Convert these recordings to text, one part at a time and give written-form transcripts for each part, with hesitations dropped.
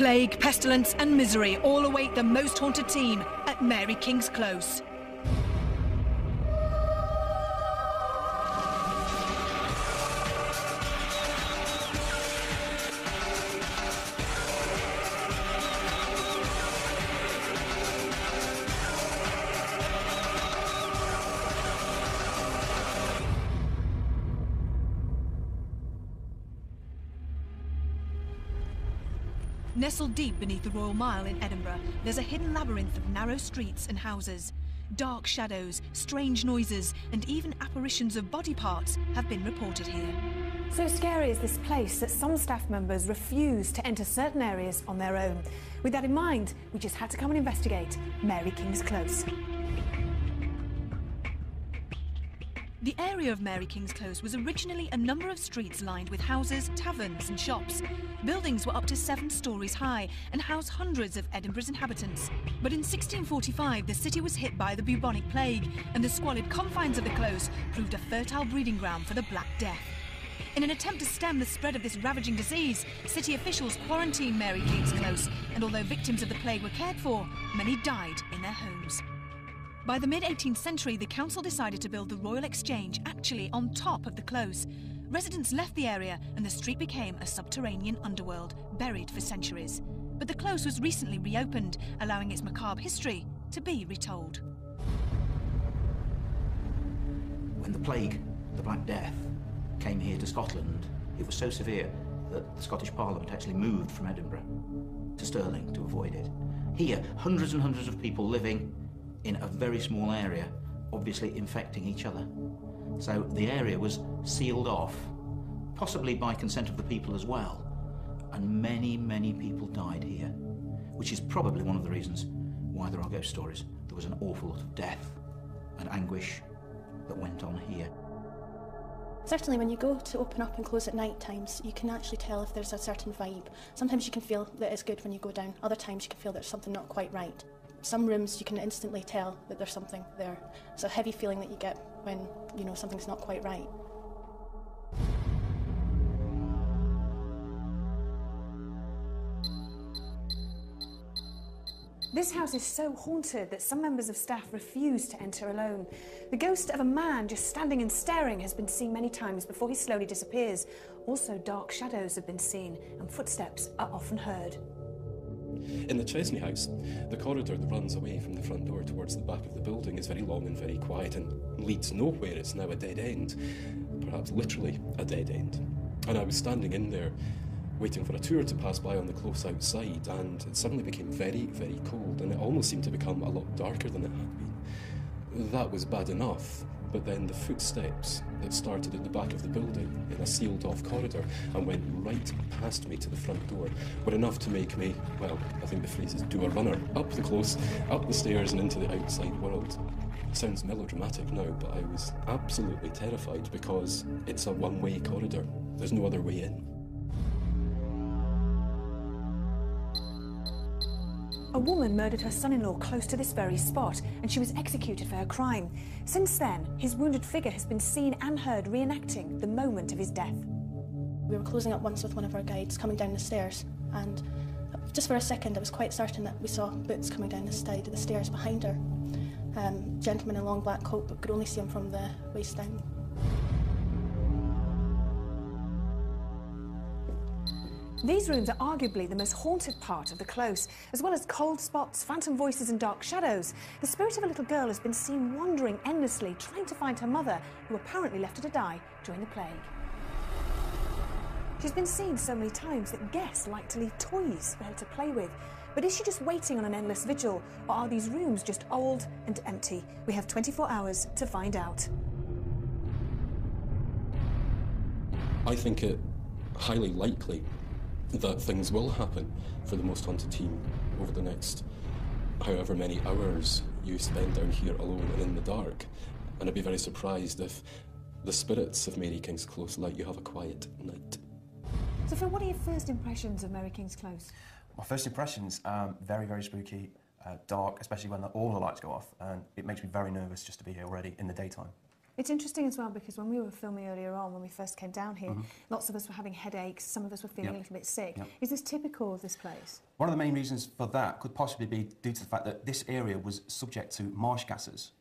Plague, pestilence and misery all await the most haunted team at Mary King's Close. Nestled deep beneath the Royal Mile in Edinburgh, there's a hidden labyrinth of narrow streets and houses. Dark shadows, strange noises, and even apparitions of body parts have been reported here. So scary is this place that some staff members refuse to enter certain areas on their own. With that in mind, we just had to come and investigate Mary King's Close. The area of Mary King's Close was originally a number of streets lined with houses, taverns and shops. Buildings were up to 7 stories high and housed hundreds of Edinburgh's inhabitants. But in 1645, the city was hit by the bubonic plague, and the squalid confines of the close proved a fertile breeding ground for the Black Death. In an attempt to stem the spread of this ravaging disease, city officials quarantined Mary King's Close, and although victims of the plague were cared for, many died in their homes. By the mid-18th century, the council decided to build the Royal Exchange actually on top of the close. Residents left the area and the street became a subterranean underworld, buried for centuries. But the close was recently reopened, allowing its macabre history to be retold. When the plague, the Black Death, came here to Scotland, it was so severe that the Scottish Parliament actually moved from Edinburgh to Stirling to avoid it. Here, hundreds and hundreds of people living in a very small area, obviously infecting each other. So the area was sealed off, possibly by consent of the people as well, and many, many people died here, which is probably one of the reasons why there are ghost stories. There was an awful lot of death and anguish that went on here. Certainly when you go to open up and close at night times, you can actually tell if there's a certain vibe. Sometimes you can feel that it's good when you go down, other times you can feel there's something not quite right. Some rooms you can instantly tell that there's something there. It's a heavy feeling that you get when, you know, something's not quite right. This house is so haunted that some members of staff refuse to enter alone. The ghost of a man just standing and staring has been seen many times before he slowly disappears. Also, dark shadows have been seen and footsteps are often heard. In the Chesney house, the corridor that runs away from the front door towards the back of the building is very long and very quiet and leads nowhere. It's now a dead end, perhaps literally a dead end. And I was standing in there waiting for a tour to pass by on the close outside, and it suddenly became very, very cold, and it almost seemed to become a lot darker than it had been. That was bad enough, but then the footsteps that started at the back of the building in a sealed-off corridor and went right past me to the front door were enough to make me, well, I think the phrase is do a runner, up the close, up the stairs and into the outside world. It sounds melodramatic now, but I was absolutely terrified because it's a one-way corridor. There's no other way in. A woman murdered her son-in-law close to this very spot, and she was executed for her crime. Since then, his wounded figure has been seen and heard reenacting the moment of his death. We were closing up once with one of our guides coming down the stairs, and just for a second I was quite certain that we saw boots coming down the side of the stairs behind her. Gentleman in a long black coat, but could only see him from the waist down. These rooms are arguably the most haunted part of the close. As well as cold spots, phantom voices and dark shadows, the spirit of a little girl has been seen wandering endlessly, trying to find her mother, who apparently left her to die during the plague. She's been seen so many times that guests like to leave toys for her to play with. But is she just waiting on an endless vigil, or are these rooms just old and empty? We have 24 hours to find out. I think it highly likely that things will happen for the Most Haunted team over the next however many hours you spend down here alone and in the dark. And I'd be very surprised if the spirits of Mary King's Close let you have a quiet night. So Phil, what are your first impressions of Mary King's Close? My first impressions, very, very spooky, dark, especially when all the lights go off, and it makes me very nervous just to be here already in the daytime. It's interesting as well because when we were filming earlier on, when we first came down here, lots of us were having headaches, some of us were feeling a little bit sick. Is this typical of this place? One of the main reasons for that could possibly be due to the fact that this area was subject to marsh gases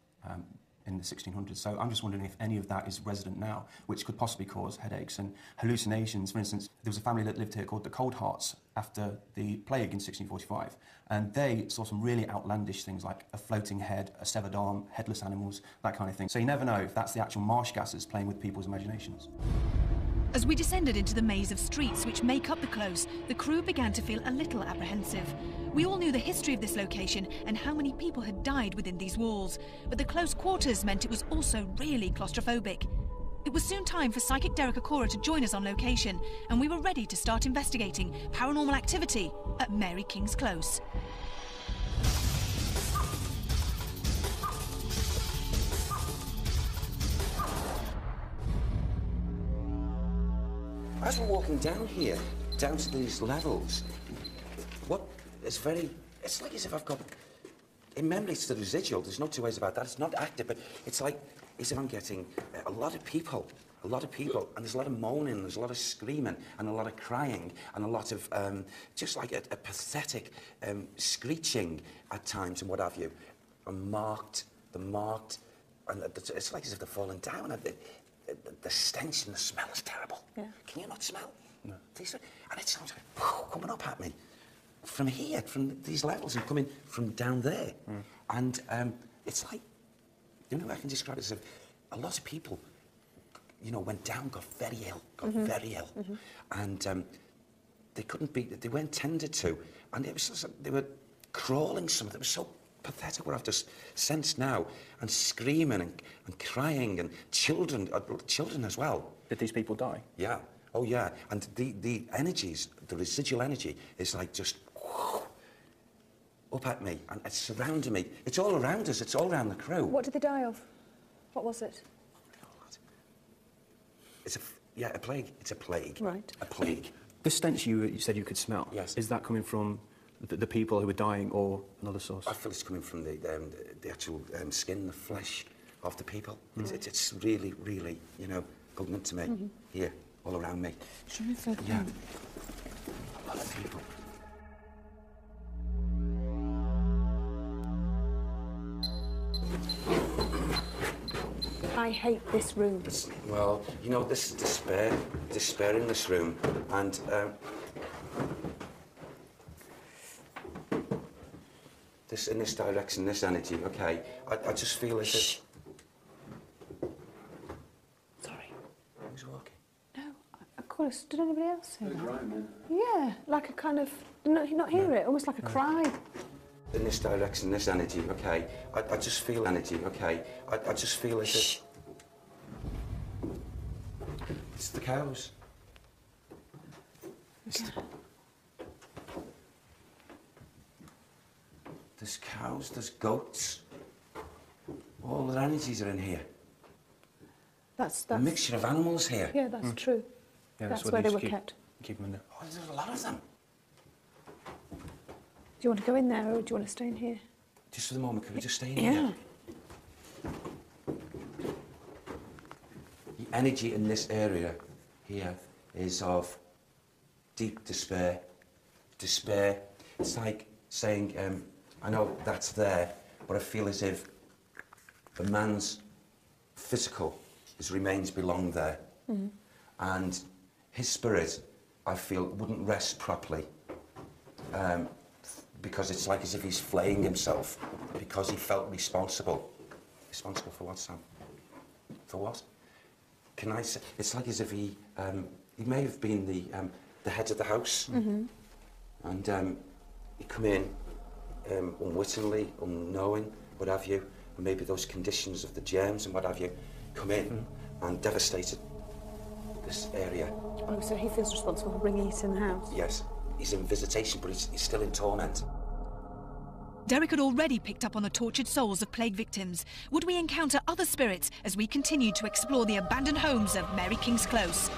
in the 1600s. So I'm just wondering if any of that is resident now, which could possibly cause headaches and hallucinations. For instance, there was a family that lived here called the Cold Hearts after the plague in 1645, and they saw some really outlandish things like a floating head, a severed arm, headless animals, that kind of thing. So you never know if that's the actual marsh gases playing with people's imaginations. As we descended into the maze of streets which make up the close, the crew began to feel a little apprehensive. We all knew the history of this location and how many people had died within these walls, but the close quarters meant it was also really claustrophobic. It was soon time for psychic Derek Akora to join us on location, and we were ready to start investigating paranormal activity at Mary King's Close. As we're walking down here, down to these levels, it's like as if I've got, in memory it's the residual, there's no two ways about that, it's not active, but it's like as if I'm getting a lot of people, and there's a lot of moaning, there's a lot of screaming, and a lot of crying, and a lot of, just like a pathetic screeching at times and what have you. And and it's like as if they're falling down. The stench and the smell is terrible. Yeah. Can you not smell? No. And it sounds like coming up at me from here, from these levels, and coming from down there. And it's like, the only way I can describe it is a lot of people, you know, went down, got very ill, and they couldn't be, they weren't tended to, and it was just, they were crawling. Some of them were so pathetic, what I've just sensed now, and screaming and crying, and children as well. Did these people die? Yeah. Oh yeah. And the energies, the residual energy is like just up at me, and it's surrounding me. It's all around us. It's all around the crew. What did they die of? What was it? It's a plague. It's a plague. Right. A plague. The stench you said you could smell. Yes. Is that coming from the people who were dying, or another source? I feel it's coming from the actual skin, the flesh of the people. It's really, really, you know, poignant to me. Here, all around me. Show me further. Yeah. A lot of people. I hate this room. Well, you know, this despair in this room, and this in this direction, this energy. Okay, I just feel as if. Sorry. Who's walking? No, of course. Did anybody else hear that? Yeah, like a kind of. Did you not hear it? Almost like a cry. In this direction, this energy. Okay, I just feel energy. Okay, I just feel as if. It's the cows. There's cows, there's goats. All their energies are in here. That's A mixture of animals here. Yeah, that's true. Yeah, that's where they were kept. Keep them in there. Oh, there's a lot of them. Do you want to go in there, or do you want to stay in here? Just for the moment, can we just stay in here? The energy in this area here is of deep despair. Despair. It's like saying, I know that's there, but I feel as if the man's physical, his remains belong there. And his spirit, I feel, wouldn't rest properly. Because it's like as if he's flaying himself, because he felt responsible. Responsible for what, Sam? For what? Can I say? It's like as if he may have been the head of the house, and he come in unwittingly, unknowing, what have you, and maybe those conditions of the germs and what have you come in and devastated this area. Oh, so he feels responsible for bringing it in the house? Yes, he's in visitation, but he's still in torment. Derek had already picked up on the tortured souls of plague victims. Would we encounter other spirits as we continued to explore the abandoned homes of Mary King's Close?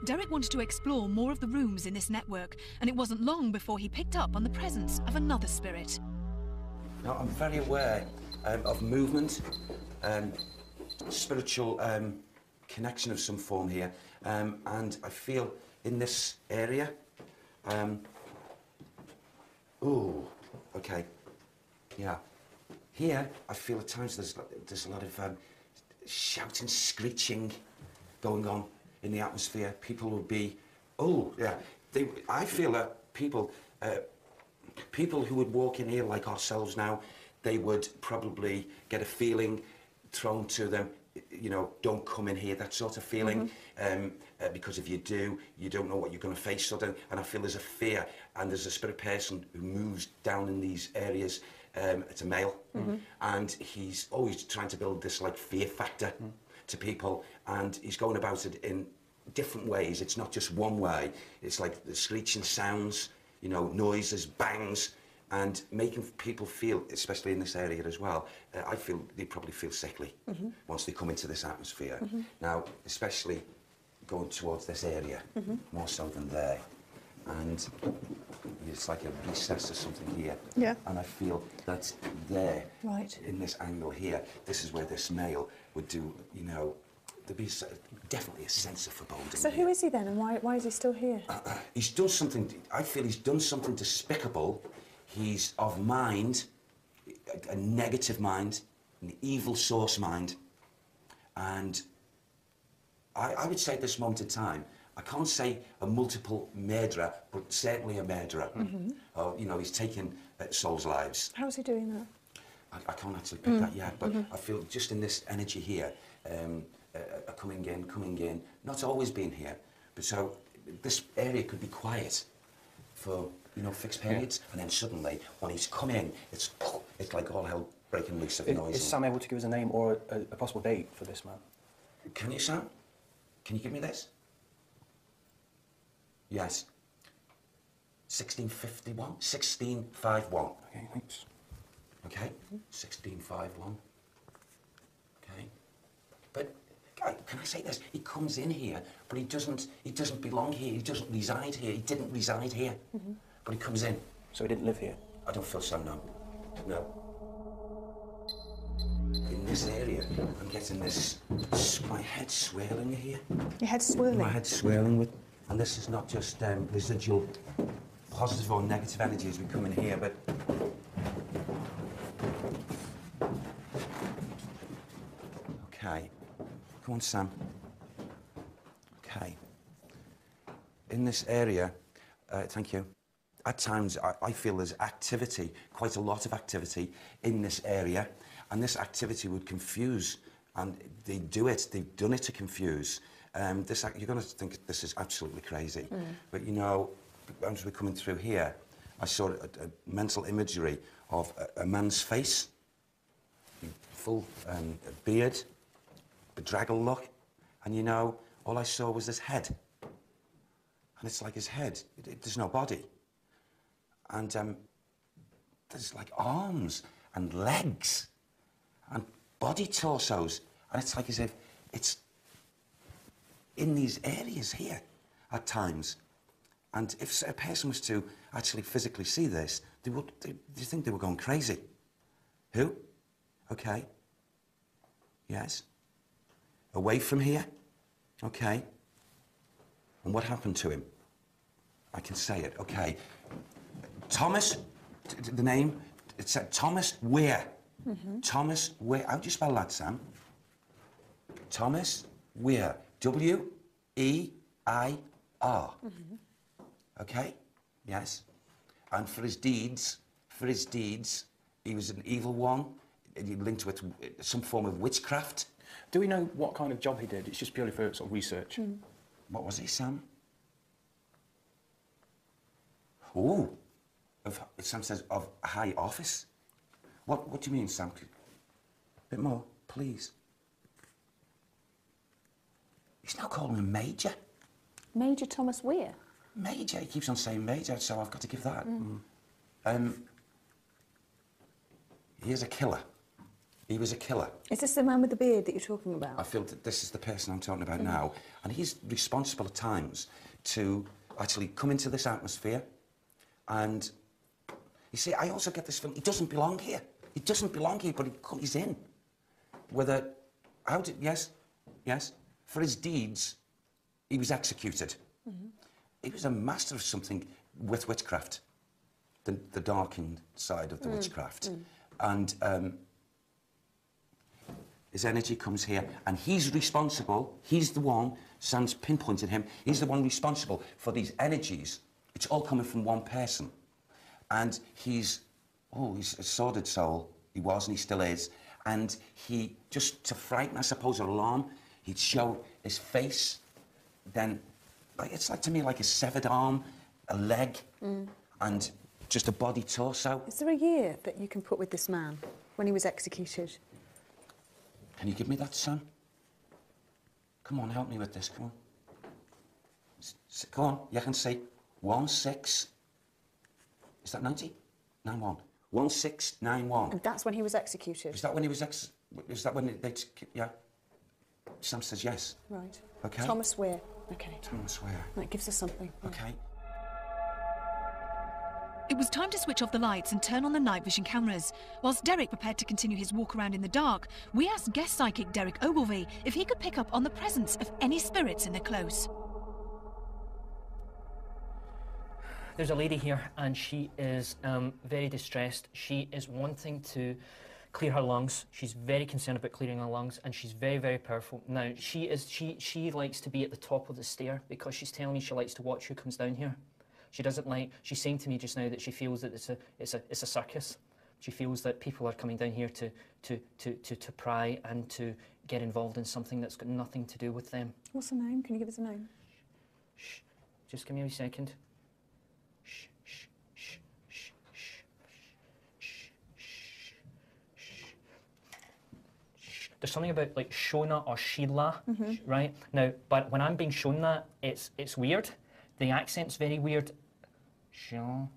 Derek wanted to explore more of the rooms in this network, and it wasn't long before he picked up on the presence of another spirit. Now, I'm very aware of movement and spiritual connection of some form here, and I feel in this area. Oh, okay, yeah. Here, I feel at times there's a lot of shouting, screeching going on in the atmosphere. People will be, oh, yeah. I feel that people who would walk in here like ourselves now, they would probably get a feeling thrown to them, you know, don't come in here, that sort of feeling. Because if you do, you don't know what you're going to face suddenly. And I feel there's a fear, and there's a spirit person who moves down in these areas. It's a male, and he's always trying to build this like fear factor to people, and he's going about it in different ways. It's not just one way. It's like the screeching sounds, you know, noises, bangs, and making people feel, especially in this area as well, I feel they probably feel sickly once they come into this atmosphere. Now, especially going towards this area, more so than there. And it's like a recess or something here. Yeah. And I feel that there, in this angle here, this is where this male would do, you know, there'd be definitely a sense of foreboding. So who is he then, and why is he still here? He's done something, I feel he's done something despicable. He's of mind, a negative mind, an evil source mind. And I would say at this moment in time, I can't say a multiple murderer, but certainly a murderer. You know, he's taken souls' lives. How's he doing that? I can't actually pick that yet, but I feel just in this energy here, coming in, not always being here, but so this area could be quiet for, you know, fixed periods, and then suddenly, when he's come in, it's like all hell breaking loose of noise. Is Sam able to give us a name or a possible date for this man? Can you, Sam? Can you give me this? Yes. 1651? 1651. Okay, thanks. Okay, 1651. Okay. But, can I say this? He comes in here, but he doesn't belong here, he doesn't reside here, he didn't reside here. But he comes in. So he didn't live here? I don't feel so, no. No. In this area, I'm getting this, my head swirling here. Your head's swirling? My head's swirling with, and this is not just residual positive or negative energy as we come in here, but okay. Come on, Sam. Okay. In this area, thank you. At times, I feel there's activity, quite a lot of activity in this area, and this activity would confuse, and they've done it to confuse. You're going to think this is absolutely crazy, but you know, as we're coming through here, I saw a mental imagery of a man's face, full beard, bedraggled look, and you know, all I saw was this head, and it's like his head, there's no body. And there's like arms and legs and body torsos. And it's like as if it's in these areas here at times. And if a person was to actually physically see this, do you think they were going crazy? Who? Okay. Yes. Away from here? Okay. And what happened to him? I can say it, okay. Thomas, the name, it said Thomas Weir. Thomas Weir. How do you spell that, Sam? Thomas Weir. W-E-I-R. Okay? Yes. And for his deeds, he was an evil one. He linked with some form of witchcraft. Do we know what kind of job he did? It's just purely for sort of research. What was he, Sam? Oh. Sam says of high office. What do you mean, Sam? A bit more, please. He's now calling him Major. Major Thomas Weir? Major, he keeps on saying Major, so I've got to give that. He is a killer. He was a killer. Is this the man with the beard that you're talking about? I feel that this is the person I'm talking about now. And he's responsible at times to actually come into this atmosphere. And you see, I also get this feeling, he doesn't belong here. He doesn't belong here, but he's in. Yes, for his deeds, he was executed. He was a master of something with witchcraft, the darkened side of the witchcraft. And his energy comes here, and he's responsible, he's the one, Sam's pinpointed him, he's the one responsible for these energies. It's all coming from one person. And he's a sordid soul, he was and he still is. And he, just to frighten, I suppose, or alarm, he'd show his face, then, it's like to me like a severed arm, a leg, and just a body torso. Is there a year that you can put with this man, when he was executed? Can you give me that, son? Come on, help me with this, come on. Come on, you can see. 16. Is that 90? 91. 1691. And that's when he was executed? Is that when he was is that when they... Yeah. Sam says yes. Right. Okay. Thomas Weir. Okay. Thomas Weir. That gives us something. Yeah. Okay. It was time to switch off the lights and turn on the night vision cameras. Whilst Derek prepared to continue his walk around in the dark, we asked guest psychic Derek Ogilvie if he could pick up on the presence of any spirits in the close. There's a lady here, and she is very distressed. She is wanting to clear her lungs. She's very concerned about clearing her lungs, and she's very, very powerful. Now, she likes to be at the top of the stair because she's telling me she likes to watch who comes down here. She doesn't like. She's saying to me just now that she feels that it's a circus. She feels that people are coming down here to pry and to get involved in something that's got nothing to do with them. What's her name? Can you give us a name? Shh. Just give me a second. There's something about like Shona or Sheila, right? Now, but when I'm being shown that, it's weird. The accent's very weird. Sheila.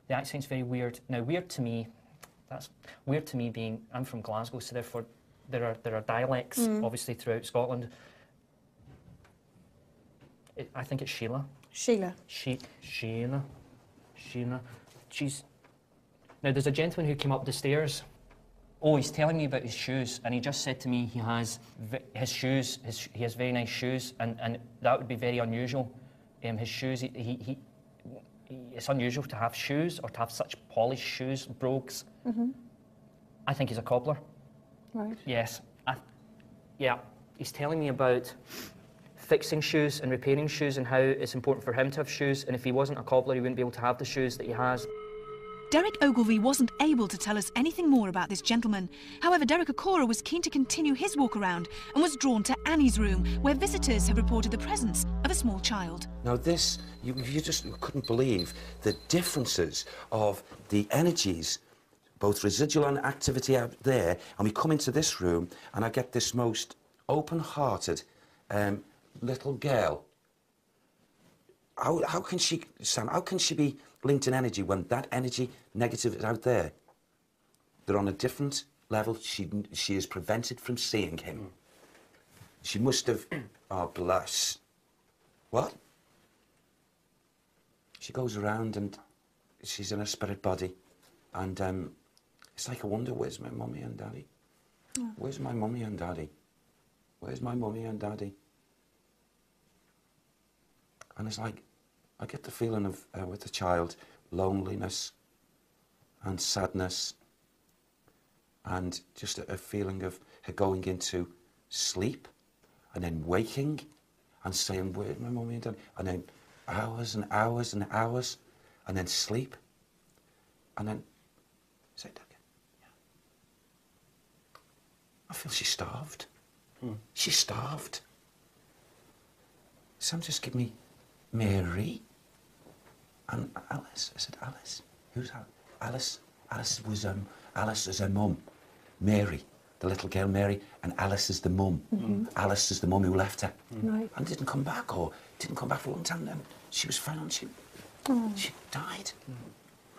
The accent's very weird. Now, weird to me, that's weird to me being, I'm from Glasgow, so therefore there are dialects, obviously, throughout Scotland. I think it's Sheila. Sheila. Sheila. She's... Now, there's a gentleman who came up the stairs. Oh, he's telling me about his shoes, and he just said to me he has his shoes, he has very nice shoes, and that would be very unusual. His shoes, it's unusual to have shoes or to have such polished shoes, brogues. I think he's a cobbler. Right. Yes. Yeah, he's telling me about fixing shoes and repairing shoes and how it's important for him to have shoes, and if he wasn't a cobbler, he wouldn't be able to have the shoes that he has. Derek Ogilvie wasn't able to tell us anything more about this gentleman. However, Derek Okora was keen to continue his walk around and was drawn to Annie's room, where visitors have reported the presence of a small child. Now this, you just couldn't believe the differences of the energies, both residual and activity out there, and we come into this room and I get this most open-hearted little girl. How can she, Sam, how can she be linked in energy when that energy negative is out there? They're on a different level. She is prevented from seeing him. She must have... Oh, bless. What? She goes around and she's in a spirit body. And it's like I wonder, where's my mummy and daddy? Oh. Where's my mummy and daddy? Where's my mummy and daddy? And it's like, I get the feeling of, with the child, loneliness and sadness and just a feeling of her going into sleep and then waking and saying, where's my mummy and daddy? And then hours and hours and hours and then sleep and then say that again. Yeah. I feel she's starved. She's starved. Sam just give me Mary and Alice. I said, Alice? Who's Alice? Alice is her mum. Mary, the little girl Mary, and Alice is the mum. Alice is the mum who left her. Right. And didn't come back, or didn't come back for a long time then. She was found, she died.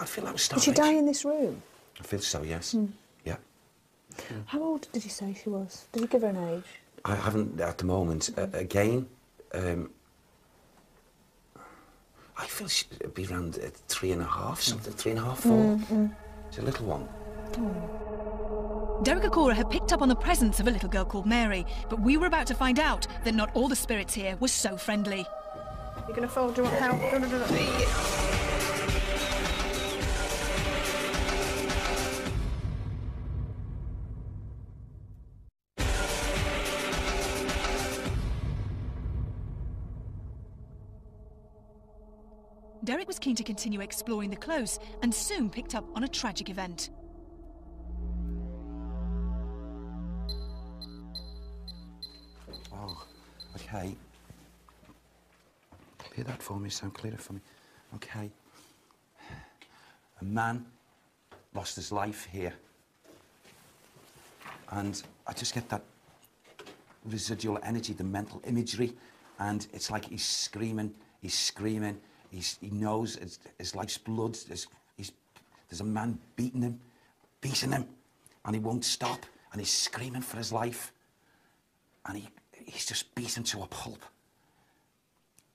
I feel like I was Did starvation. she die in this room? I feel so, yes. Yeah. How old did you say she was? Did you give her an age? I haven't at the moment. Again, I feel she'd be around 3.5, something, 3.5, 4. She's a little one. Derek Acora had picked up on the presence of a little girl called Mary, but we were about to find out that not all the spirits here were so friendly. You're going to fold, do you want help? Derek was keen to continue exploring the close and soon picked up on a tragic event. Oh, okay. Clear that for me, Sam, clear it for me. Okay. A man lost his life here. And I just get that residual energy, the mental imagery, and it's like he's screaming, he knows his life's blood, there's a man beating him, and he won't stop, and he's screaming for his life, and he's just beaten to a pulp.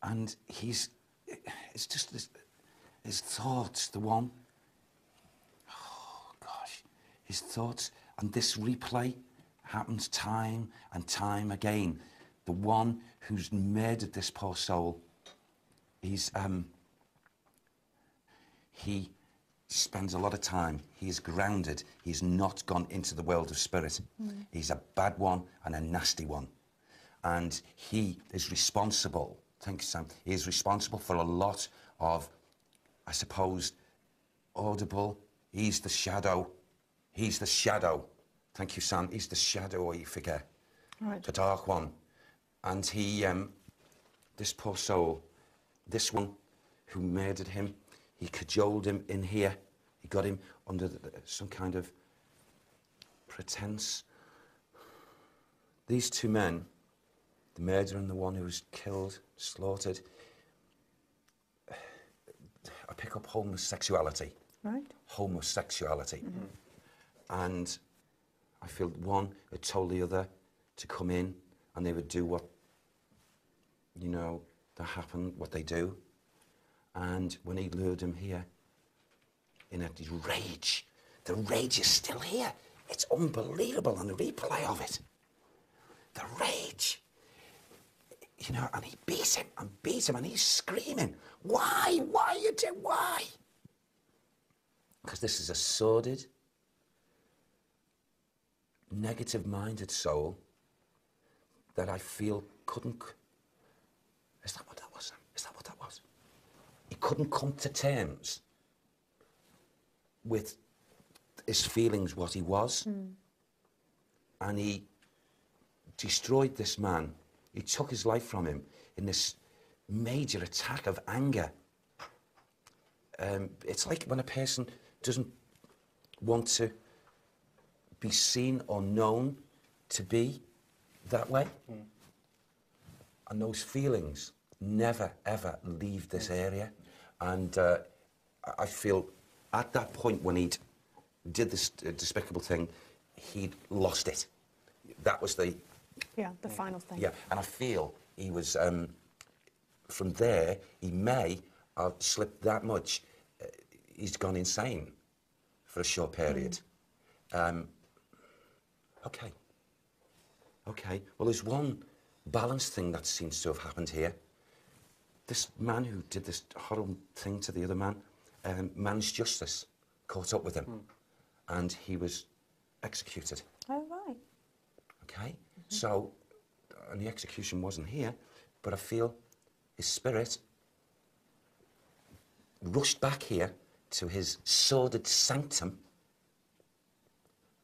And it's just his thoughts, the one, oh gosh, his thoughts, and this replay happens time and time again. The one who's murdered this poor soul, he spends a lot of time, he's grounded, he's not gone into the world of spirit. He's a bad one and a nasty one. And he is responsible, thank you, Sam, he is responsible for a lot of, I suppose, audible, he's the shadow, thank you, Sam, he's the shadow, or you forget, right. The dark one. And he, this poor soul, this one who murdered him, he cajoled him in here. He got him under some kind of pretense. These two men, the murderer and the one who was killed, slaughtered, I pick up homosexuality. Right. Homosexuality. And I feel one had told the other to come in and they would do what, you know, that happened, what they do. And when he lured him here, in a rage, the rage is still here. It's unbelievable on the replay of it. The rage. You know, and he beats him, and he's screaming, why you do, why? Because this is a sordid, negative-minded soul that I feel couldn't... Is that what that was, Sam? Is that what that was? He couldn't come to terms with his feelings, what he was. And he destroyed this man. He took his life from him in this major attack of anger. It's like when a person doesn't want to be seen or known to be that way. And those feelings never, ever leave this area. And I feel at that point when he did this despicable thing, he'd lost it. That was the... Yeah, the final thing. Yeah, and I feel he was... from there, he may have slipped that much. He's gone insane for a short period. Okay. Well, there's one balanced thing that seems to have happened here. This man who did this horrible thing to the other man, man's justice caught up with him, and he was executed. Oh, right. Okay? So, and the execution wasn't here, but I feel his spirit rushed back here to his sordid sanctum,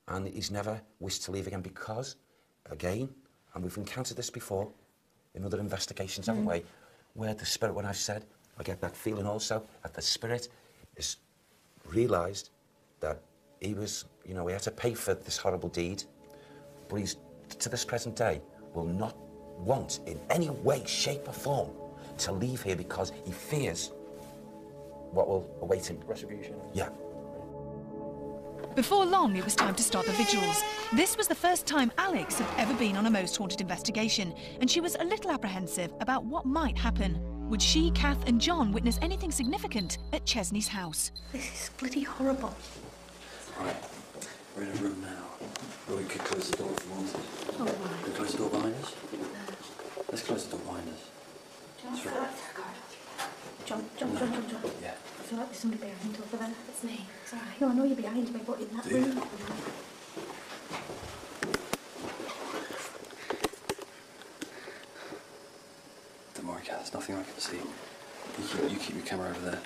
and he's never wished to leave again because, again, and we've encountered this before in other investigations, haven't we, where the spirit, when I've said, I get that feeling also, that the spirit has realised that he was, you know, he had to pay for this horrible deed, but he's, to this present day, will not want in any way, shape or form to leave here because he fears what will await him. Retribution. Yeah. Before long, it was time to start the vigils. This was the first time Alex had ever been on a most haunted investigation, and she was a little apprehensive about what might happen. Would she, Kath and John witness anything significant at Chesney's house? This is bloody horrible. Right, we're in a room now. Well, we could close the door if you wanted. Oh, right. Could we close the door behind us? Let's close the door behind us. John. Yeah. I feel like there's somebody behind over there. It's me. It's all right. No, I know you're behind me, but in that room. Don't worry, Kath, there's nothing I can see. You keep your camera over there.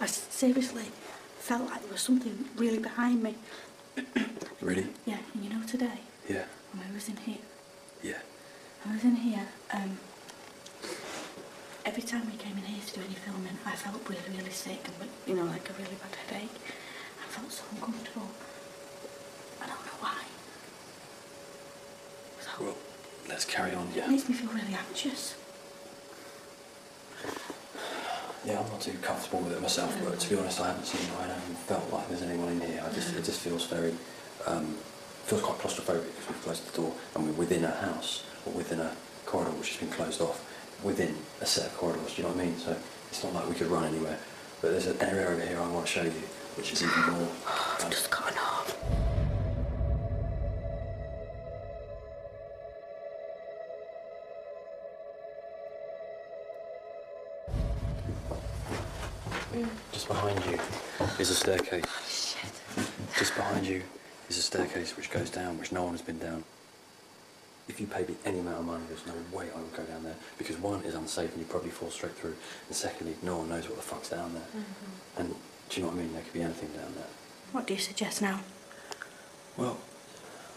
I seriously felt like there was something really behind me. Really? Yeah, and you know today? Yeah. When I was in here. Yeah. I was in here, every time we came in here to do any filming, I felt really, really sick and, you know, like a really bad headache. I felt so uncomfortable. I don't know why. So, Well, let's carry on, yeah. It makes me feel really anxious. Yeah, I'm not too comfortable with it myself, but to be honest, I haven't felt like there's anyone in here. It just feels very, feels quite claustrophobic because we've closed the door and we're within a house or within a corridor which has been closed off, within a set of corridors, do you know what I mean? So it's not like we could run anywhere. But there's an area over here I want to show you, which is even more... I've just got an off. Just behind you is a staircase. Oh, shit. Just behind you is a staircase which goes down, which no one has been down. If you paid me any amount of money, there's no way I would go down there. Because one, is unsafe and you'd probably fall straight through. And secondly, no one knows what the fuck's down there. And do you know what I mean? There could be anything down there. What do you suggest now? Well,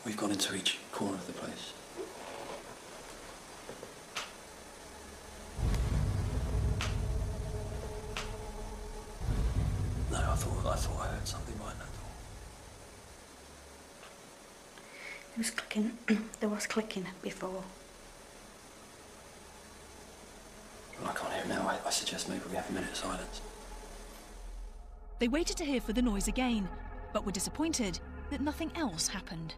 we've gone into each corner of the place. No, I thought I heard something behind that door. It was clicking. There was clicking before. Well, I can't hear it now. I suggest maybe we have a minute of silence. They waited to hear for the noise again, but were disappointed that nothing else happened.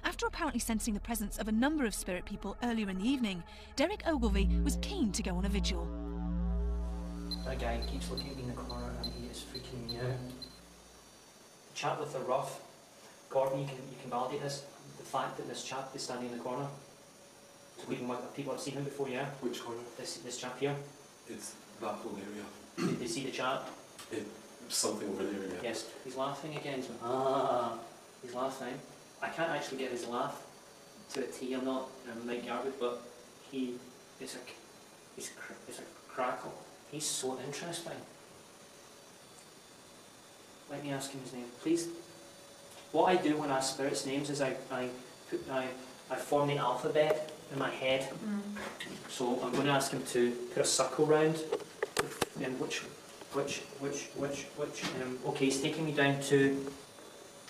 After apparently sensing the presence of a number of spirit people earlier in the evening, Derek Ogilvie was keen to go on a vigil. That guy keeps looking at me in the corner and he is freaking me out. Chat with the rough. Gordon, you can validate this. The fact that this chap is standing in the corner. So people have seen him before, yeah? Which corner? This chap here. It's that whole area. Did they see the chap? Something over there, yeah. Yes. He's laughing again. So, he's laughing. I can't actually get his laugh to a T. I'm not Mike Garwood, but it's a crackle. He's so interesting. Let me ask him his name, please. What I do when I ask spirits' names is I form the alphabet in my head. So I'm going to ask him to put a circle round. And which. Okay, he's taking me down to.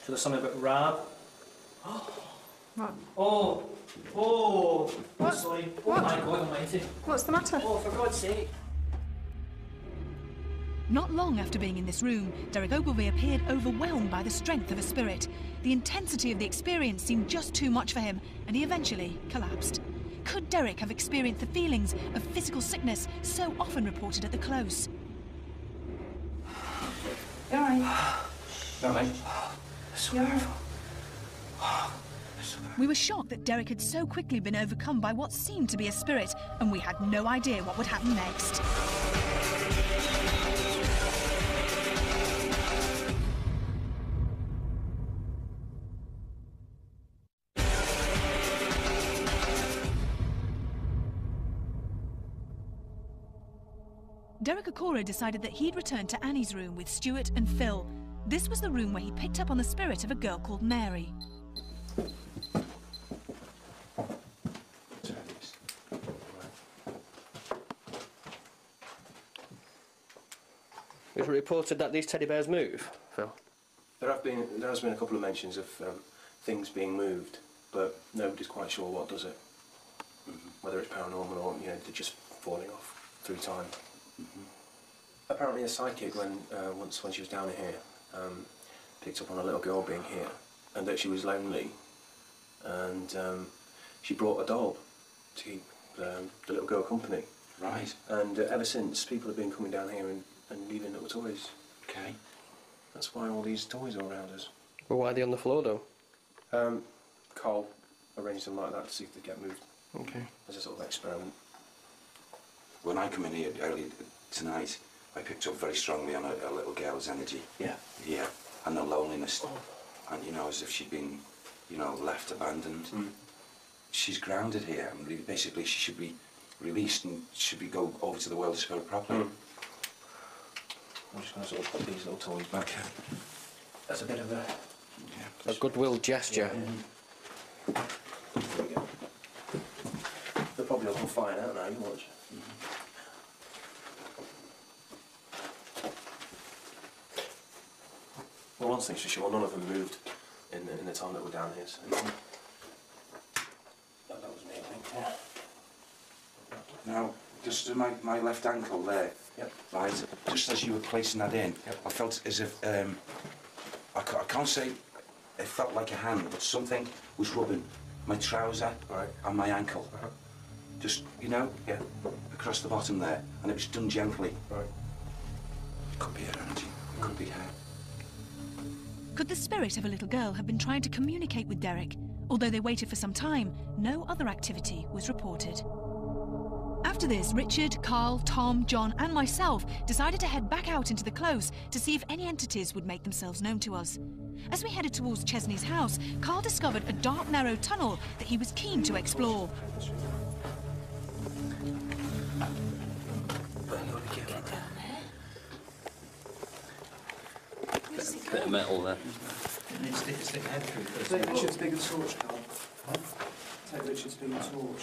So there's something about Rab. What? Oh, What? sorry. What? Oh my God Almighty. What's the matter? Oh, for God's sake. Not long after being in this room, Derek Ogilvie appeared overwhelmed by the strength of a spirit. The intensity of the experience seemed just too much for him, and he eventually collapsed. Could Derek have experienced the feelings of physical sickness so often reported at the Close? You alright? No, mate. We were shocked that Derek had so quickly been overcome by what seemed to be a spirit, and we had no idea what would happen next. Derek Okora decided that he'd return to Annie's room with Stuart and Phil. This was the room where he picked up on the spirit of a girl called Mary. It was reported that these teddy bears move, Phil. There has been a couple of mentions of things being moved, but nobody's quite sure what does it. Whether it's paranormal or they're just falling off through time. Apparently, a psychic once she was down here picked up on a little girl being here and that she was lonely. And she brought a doll to keep the little girl company. Right. And ever since, people have been coming down here and leaving little toys. Okay. That's why all these toys are around us. Well, why are they on the floor, though? Carl arranged them like that to see if they get moved. Okay. As a sort of experiment. When I come in here early tonight, I picked up very strongly on a little girl's energy. Yeah. Yeah, and the loneliness. And, you know, as if she'd been, you know, left abandoned. Mm. She's grounded here, and basically she should be released and should be go over to the world to spell properly. Mm. I'm just going to sort of put these little toys back. That's a bit of a goodwill gesture. There we go. They're probably all fine out now, you watch. Well, one thing's for sure, none of them moved in the time that we're down here. So. That was me, I think. Yeah. Now, just my left ankle there. Yep. Right. Just as you were placing that in, yep. I felt as if I can't say it felt like a hand, but something was rubbing my trouser and my ankle. Just, you know, across the bottom there, and it was done gently. Right. It could be her energy. It could be her. Could the spirit of a little girl have been trying to communicate with Derek? Although they waited for some time, no other activity was reported. After this, Richard, Carl, Tom, John and myself decided to head back out into the close to see if any entities would make themselves known to us. As we headed towards Chesney's house, Carl discovered a dark, narrow tunnel that he was keen to explore. Bit of metal there. Stick a head through first. Take Richard's big torch, Carl. Huh? Take Richard's big torch.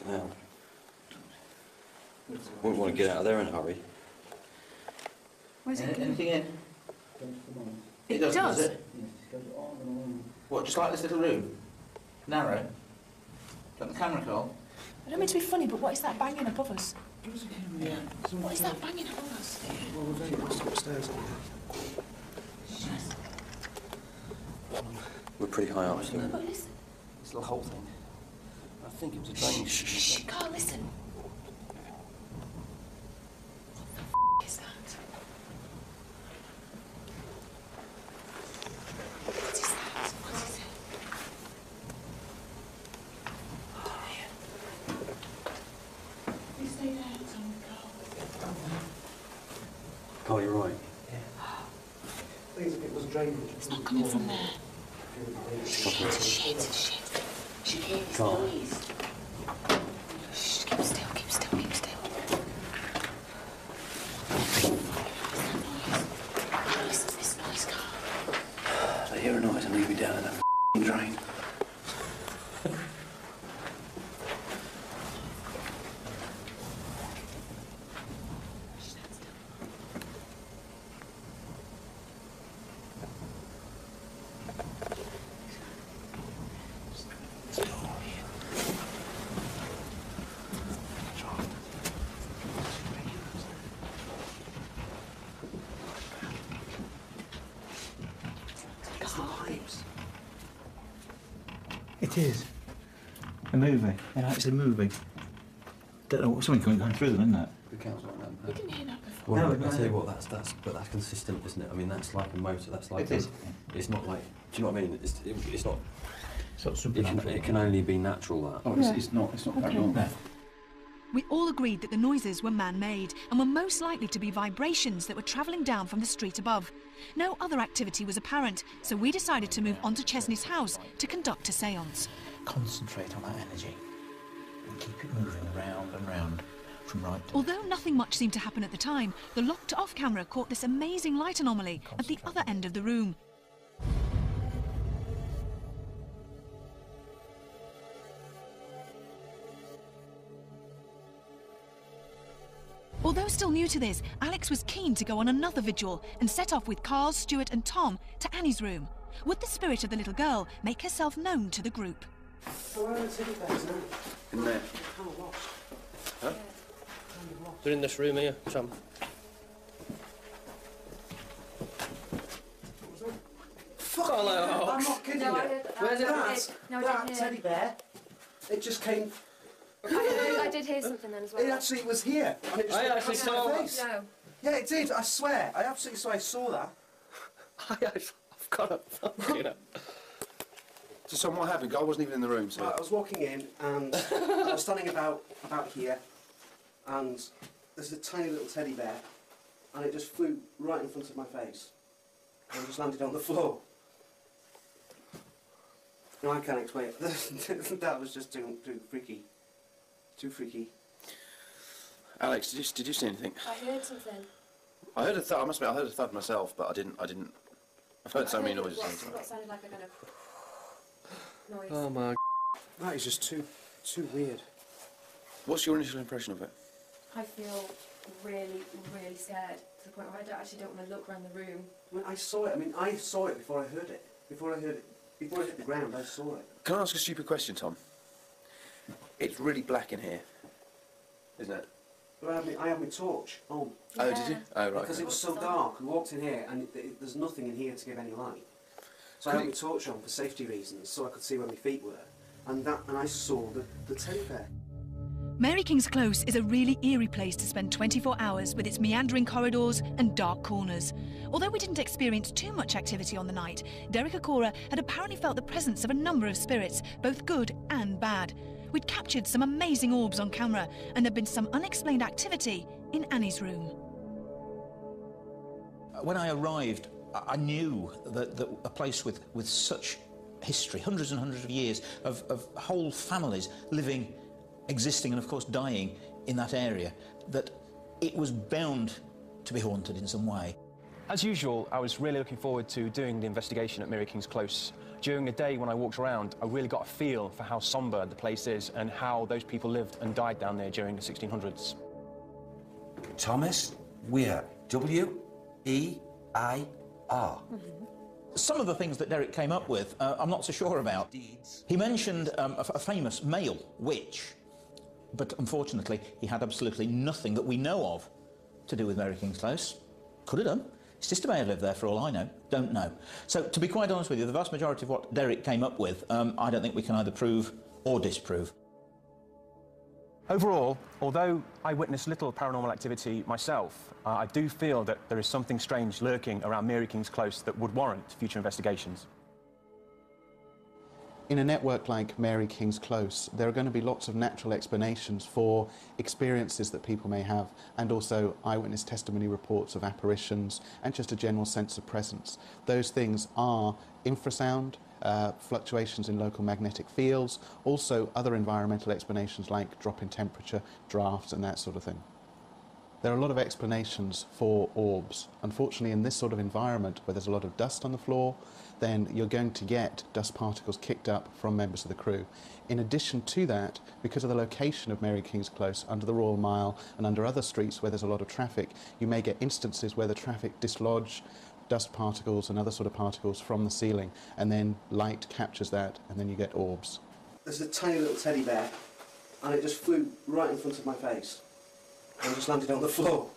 Now, wouldn't want to get out of there in a hurry. Where's it going? Anything in? It does. does? It? What, just like this little room? Narrow? Got the camera, Carl? I don't mean to be funny, but what is that banging above us? Yeah. What is that banging above us? Well, we've only got upstairs. We're pretty high up still. But listen. This little hole thing. I think it was a drain. Shh, Carl, listen. What the is that? What is that? What is it? Oh, yeah. You stay there, Tom, Carl. Oh, you're right. I think it was a drainage. It's not coming from there. Shit. She hears this noise. Shh, keep still. Listen to this noise, Carl. I hear a noise and leave me down in that f***ing drain. It is. A movie. They're actually moving. Don't know, something going through them, isn't it? Good counsel on that. You didn't hear that before. Well, No, I'll tell you what, that's consistent, isn't it? I mean, that's like a motor. That's like It is. It's not like. Do you know what I mean? It's not. It's not supernatural. It can only be natural. That. Oh, it's not paranormal. We all agreed that the noises were man-made and were most likely to be vibrations that were travelling down from the street above. No other activity was apparent, so we decided to move on to Chesney's house to conduct a séance. Concentrate on that energy and keep it moving round and round from right to Although nothing much seemed to happen at the time, the locked-off camera caught this amazing light anomaly at the other end of the room. Although still new to this, Alex was keen to go on another vigil and set off with Carl, Stuart and Tom to Annie's room. Would the spirit of the little girl make herself known to the group? So where are the teddy bears now? In there. Kind of lost. Huh? Kind of lost. They're in this room here, Tom. Fuck! Oh, I'm not kidding No, you. I did. Where's I did that teddy bear? It just came. I did hear something then as well. It actually was here, and it just I went actually across saw my that. face. No. Yeah, it did. I swear. I absolutely swear I saw that. I've got a fucking... So, Tom, what happened? I wasn't even in the room, so... Right, I was walking in, and I was standing about here, and there's a tiny little teddy bear, and it just flew right in front of my face, and just landed on the floor. No, I can't explain it. That was just too freaky. Too freaky. Alex, did you see anything? I heard something. I heard a thud. I must admit, I heard a thud myself, but I didn't. I've heard so many noises. What sounded like a kind of noise. Oh my... That is just too weird. What's your initial impression of it? I feel really, really scared to the point where I actually don't want to look around the room. I mean, I saw it. I mean, I saw it before I heard it. Before it hit the ground, I saw it. Can I ask a stupid question, Tom? It's really black in here, isn't it? But I had my torch on. Oh, did you? Oh, right. Because it was so dark. We walked in here, and there's nothing in here to give any light. So I had my torch on for safety reasons, so I could see where my feet were, and I saw the teddy bear. Mary King's Close is a really eerie place to spend 24 hours with its meandering corridors and dark corners. Although we didn't experience too much activity on the night, Derek Okora had apparently felt the presence of a number of spirits, both good and bad. We'd captured some amazing orbs on camera, and there'd been some unexplained activity in Annie's room. When I arrived, I knew that a place with such history, hundreds and hundreds of years of whole families living, existing and of course dying in that area, that it was bound to be haunted in some way. As usual, I was really looking forward to doing the investigation at Mary King's Close. During the day when I walked around, I really got a feel for how sombre the place is and how those people lived and died down there during the 1600s. Thomas Weir. W-E-I-R. Some of the things that Derek came up with, I'm not so sure about. He mentioned a famous male witch, but unfortunately he had absolutely nothing that we know of to do with Mary King's Close. Could have done. His sister may have lived there for all I know. Don't know. So, to be quite honest with you, the vast majority of what Derek came up with, I don't think we can either prove or disprove. Overall, although I witnessed little paranormal activity myself, I do feel that there is something strange lurking around Mary King's Close that would warrant future investigations. In a network like Mary King's Close, there are going to be lots of natural explanations for experiences that people may have, and also eyewitness testimony reports of apparitions and just a general sense of presence. Those things are infrasound, fluctuations in local magnetic fields, also other environmental explanations like drop in temperature, drafts and that sort of thing. There are a lot of explanations for orbs. Unfortunately, in this sort of environment where there's a lot of dust on the floor, then you're going to get dust particles kicked up from members of the crew. In addition to that, because of the location of Mary King's Close, under the Royal Mile and under other streets where there's a lot of traffic, you may get instances where the traffic dislodge dust particles and other sort of particles from the ceiling, and then light captures that, and then you get orbs. There's a tiny little teddy bear, and it just flew right in front of my face, and just landed on the floor.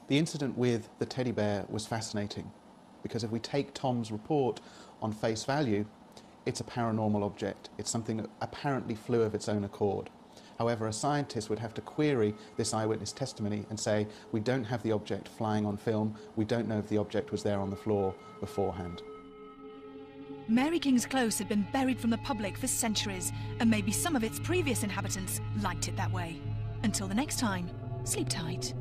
The incident with the teddy bear was fascinating, because if we take Tom's report on face value, it's a paranormal object. It's something that apparently flew of its own accord. However, a scientist would have to query this eyewitness testimony and say, we don't have the object flying on film, we don't know if the object was there on the floor beforehand. Mary King's Close had been buried from the public for centuries, and maybe some of its previous inhabitants liked it that way. Until the next time, sleep tight.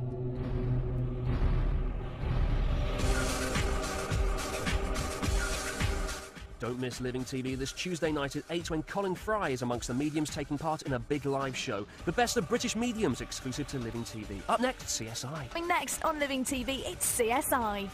Don't miss Living TV this Tuesday night at 8 when Colin Fry is amongst the mediums taking part in a big live show. The best of British mediums exclusive to Living TV. Up next, CSI. Next on Living TV, it's CSI.